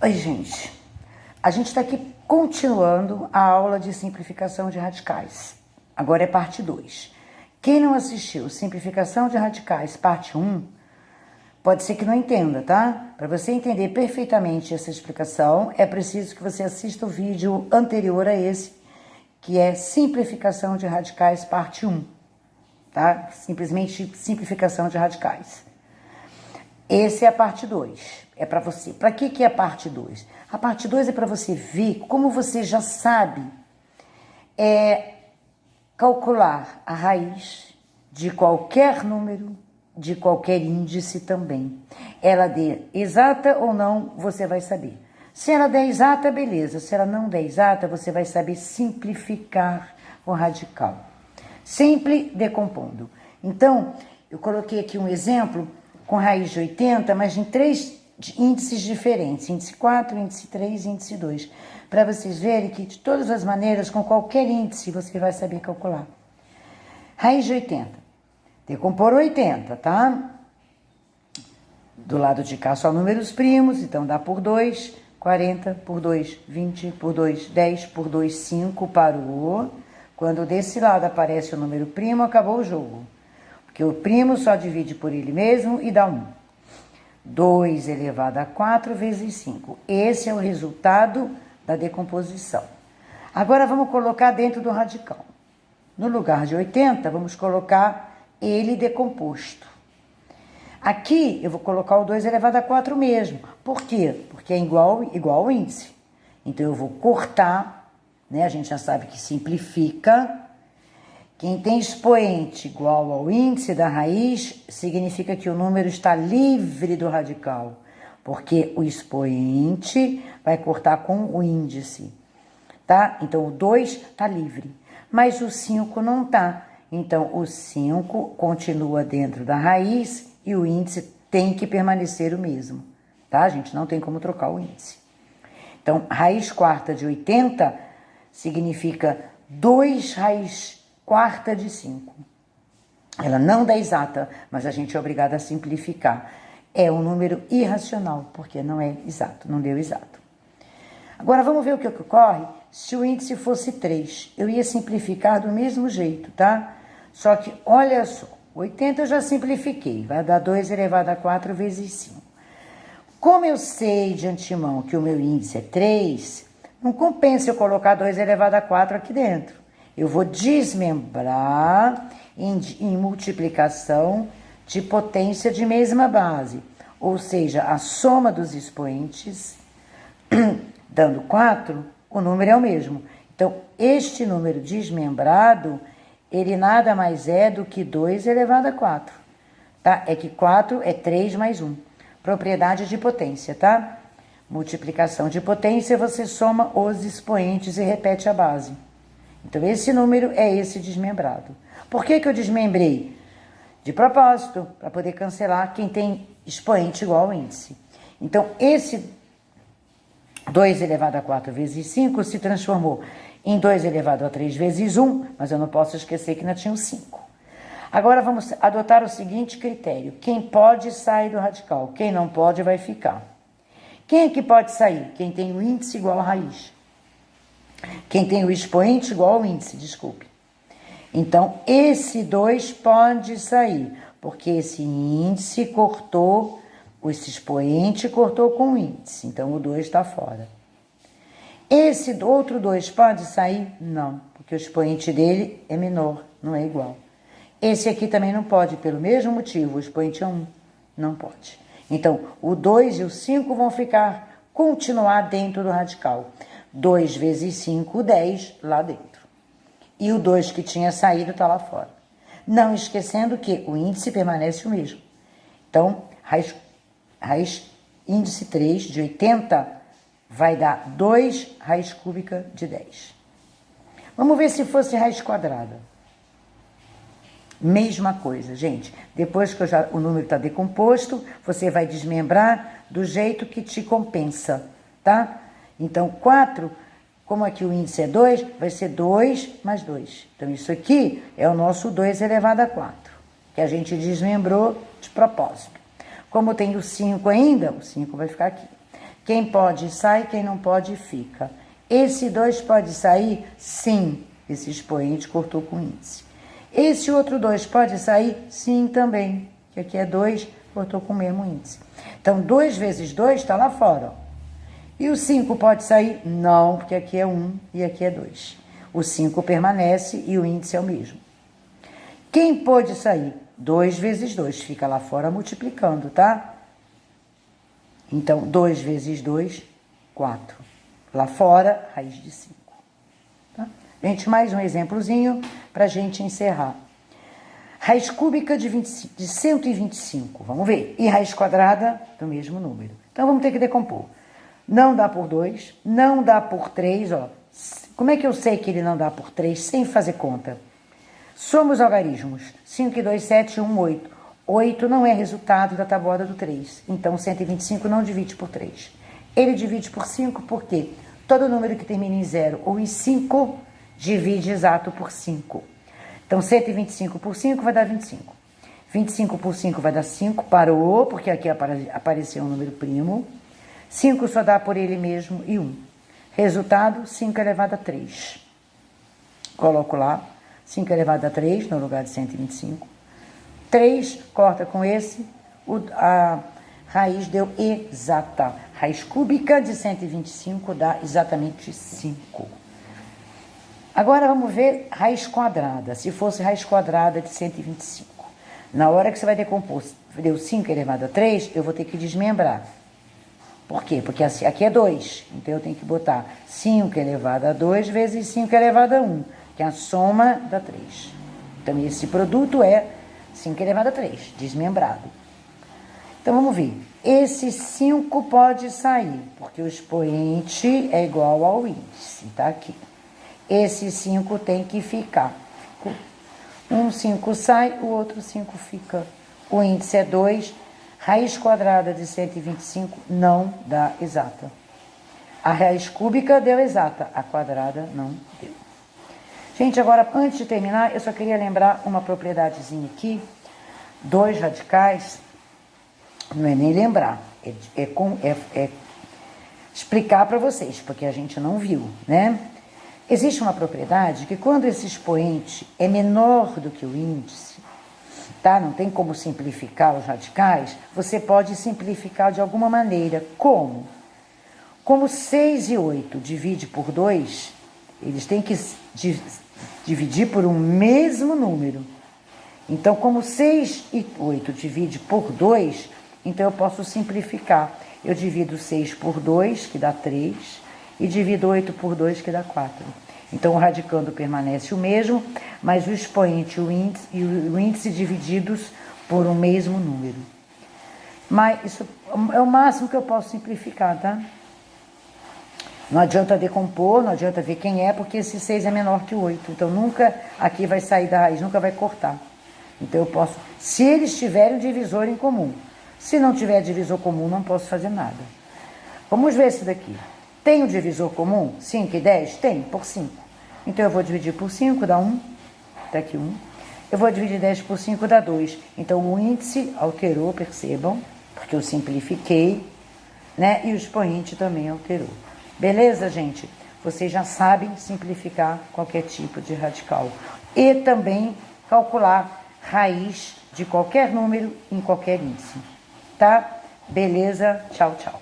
Oi, gente. A gente está aqui continuando a aula de simplificação de radicais. Agora é parte 2. Quem não assistiu Simplificação de Radicais, parte 1, pode ser que não entenda, tá? Para você entender perfeitamente essa explicação, é preciso que você assista o vídeo anterior a esse, que é Simplificação de Radicais, parte 1, tá? Simplesmente Simplificação de Radicais. Essa é a parte 2, é para você. Para que é a parte 2? A parte 2 é para você ver como você já sabe calcular a raiz de qualquer número, de qualquer índice também. Ela der exata ou não, você vai saber. Se ela der exata, beleza. Se ela não der exata, você vai saber simplificar o radical. Sempre decompondo. Então, eu coloquei aqui um exemplo com raiz de 80, mas em 3 índices diferentes, índice 4, índice 3 e índice 2, para vocês verem que de todas as maneiras, com qualquer índice, você vai saber calcular. Raiz de 80, decompor 80, tá? Do lado de cá só números primos, então dá por 2, 40, por 2, 20, por 2, 10, por 2, 5, parou. Quando desse lado aparece o número primo, acabou o jogo. Porque o primo só divide por ele mesmo e dá 1. 2 elevado a 4 vezes 5. Esse é o resultado da decomposição. Agora vamos colocar dentro do radical. No lugar de 80, vamos colocar ele decomposto. Aqui eu vou colocar o 2 elevado a 4 mesmo. Por quê? Porque é igual ao índice. Então eu vou cortar, né? A gente já sabe que simplifica. Quem tem expoente igual ao índice da raiz, significa que o número está livre do radical, porque o expoente vai cortar com o índice, tá? Então, o 2 está livre, mas o 5 não está. Então, o 5 continua dentro da raiz e o índice tem que permanecer o mesmo, tá? A gente não tem como trocar o índice. Então, raiz quarta de 80 significa 2 raiz quarta de 5. Ela não dá exata, mas a gente é obrigado a simplificar. É um número irracional, porque não é exato, não deu exato. Agora vamos ver o que ocorre se o índice fosse 3. Eu ia simplificar do mesmo jeito, tá? Só que, olha só, 80 eu já simplifiquei, vai dar 2 elevado a 4 vezes 5. Como eu sei de antemão que o meu índice é 3, não compensa eu colocar 2 elevado a 4 aqui dentro. Eu vou desmembrar em multiplicação de potência de mesma base, ou seja, a soma dos expoentes, dando 4, o número é o mesmo. Então, este número desmembrado, ele nada mais é do que 2 elevado a 4, tá? É que 4 é 3 mais 1. Propriedade de potência, tá? Multiplicação de potência, você soma os expoentes e repete a base. Então, esse número é esse desmembrado. Por que eu desmembrei? De propósito, para poder cancelar quem tem expoente igual ao índice. Então, esse 2 elevado a 4 vezes 5 se transformou em 2 elevado a 3 vezes 1, mas eu não posso esquecer que ainda tinha o 5. Agora, vamos adotar o seguinte critério. Quem pode, sai do radical. Quem não pode, vai ficar. Quem é que pode sair? Quem tem o índice igual à raiz. Quem tem o expoente igual ao índice, desculpe. Então, esse 2 pode sair, porque esse índice cortou, esse expoente cortou com o índice, então o 2 está fora. Esse outro 2 pode sair? Não, porque o expoente dele é menor, não é igual. Esse aqui também não pode, pelo mesmo motivo, o expoente é 1, não pode. Então, o 2 e o 5 vão continuar dentro do radical. 2 vezes 5, 10 lá dentro. E o 2 que tinha saído está lá fora. Não esquecendo que o índice permanece o mesmo. Então, raiz índice 3 de 80 vai dar 2 raiz cúbica de 10. Vamos ver se fosse raiz quadrada. Mesma coisa, gente. Depois que o número está decomposto, você vai desmembrar do jeito que te compensa, tá? Então, 4, como aqui o índice é 2, vai ser 2 mais 2. Então, isso aqui é o nosso 2 elevado a 4, que a gente desmembrou de propósito. Como tem o 5 ainda, o 5 vai ficar aqui. Quem pode sai, quem não pode fica. Esse 2 pode sair? Sim. Esse expoente cortou com índice. Esse outro 2 pode sair? Sim, também. Que aqui é 2, cortou com o mesmo índice. Então, 2 vezes 2 está lá fora. Ó. E o 5 pode sair? Não, porque aqui é 1 e aqui é 2. O 5 permanece e o índice é o mesmo. Quem pode sair? 2 vezes 2, fica lá fora multiplicando, tá? Então, 2 vezes 2, 4. Lá fora, raiz de 5. Tá? Gente, mais um exemplozinho para a gente encerrar. Raiz cúbica de 125, vamos ver. E raiz quadrada do mesmo número. Então, vamos ter que decompor. Não dá por 2, não dá por 3, ó. Como é que eu sei que ele não dá por 3 sem fazer conta? Somos algarismos. 5 e 2, 7, 1, 8. 8 não é resultado da tabuada do 3. Então, 125 não divide por 3. Ele divide por 5 porque todo número que termina em 0 ou em 5 divide exato por 5. Então, 125 por 5 vai dar 25. 25 por 5 vai dar 5. Parou, porque aqui apareceu um número primo. 5 só dá por ele mesmo e 1. Resultado, 5 elevado a 3. Coloco lá, 5 elevado a 3 no lugar de 125. 3 corta com esse, a raiz deu exata. Raiz cúbica de 125 dá exatamente 5. Agora vamos ver raiz quadrada. Se fosse raiz quadrada de 125. Na hora que você vai decompor, deu 5 elevado a 3, eu vou ter que desmembrar. Por quê? Porque aqui é 2. Então, eu tenho que botar 5 elevado a 2 vezes 5 elevado a 1, que é a soma da 3. Então, esse produto é 5 elevado a 3, desmembrado. Então, vamos ver. Esse 5 pode sair, porque o expoente é igual ao índice, tá aqui. Esse 5 tem que ficar. Um 5 sai, o outro 5 fica. O índice é 2. Raiz quadrada de 125 não dá exata. A raiz cúbica deu exata, a quadrada não deu. Gente, agora, antes de terminar, eu só queria lembrar uma propriedadezinha aqui. 2 radicais, não é nem lembrar, é explicar para vocês, porque a gente não viu, né? Existe uma propriedade que quando esse expoente é menor do que o índice, tá? Não tem como simplificar os radicais, você pode simplificar de alguma maneira. Como? Como 6 e 8 divide por 2, eles têm que dividir por um mesmo número. Então, como 6 e 8 divide por 2, então eu posso simplificar. Eu divido 6 por 2, que dá 3, e divido 8 por 2, que dá 4. Então, o radicando permanece o mesmo, mas o expoente e o índice divididos por um mesmo número. Mas isso é o máximo que eu posso simplificar, tá? Não adianta decompor, não adianta ver quem é, porque esse 6 é menor que o 8. Então, nunca aqui vai sair da raiz, nunca vai cortar. Então, eu posso, se eles tiverem um divisor em comum. Se não tiver divisor comum, não posso fazer nada. Vamos ver esse daqui. Tem um divisor comum? 5 e 10? Tem, por 5. Então, eu vou dividir por 5, dá 1. Tá aqui 1. Eu vou dividir 10 por 5, dá 2. Então, o índice alterou, percebam, porque eu simplifiquei, né? E o expoente também alterou. Beleza, gente? Vocês já sabem simplificar qualquer tipo de radical. E também calcular raiz de qualquer número em qualquer índice. Tá? Beleza? Tchau, tchau.